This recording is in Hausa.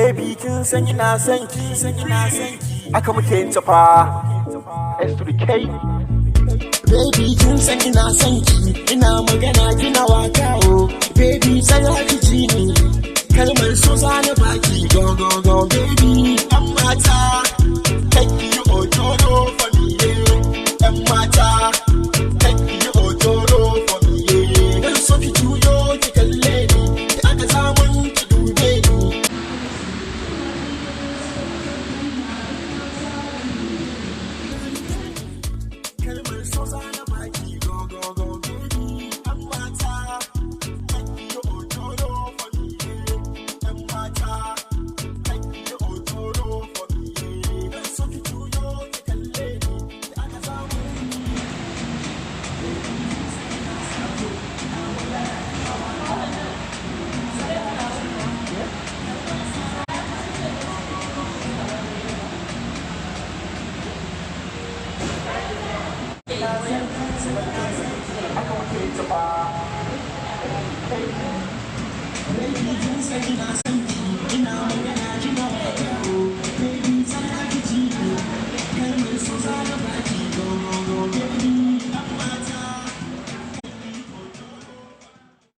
Baby kin san ina son ki, aka muke yin tafa S to the K. Baby kin san ina son ki, ina magana kina waka oh. Baby sai haki ji ni, kalmar so zana baki go go go. Baby ɗan mata, take you ojoro for me ɗan mata, take you ojoro for me. Dan so ki juyo ki kalle ni, da aka samun ki dube ni. Kalmar so zana baki go go go. Baby ɗan mata, take you ojoro for me ɗan mata, take you ojoro for me. Dan so ki juyo ki kalle ni, da aka samun aka muke yin tafa. Baby kin san ina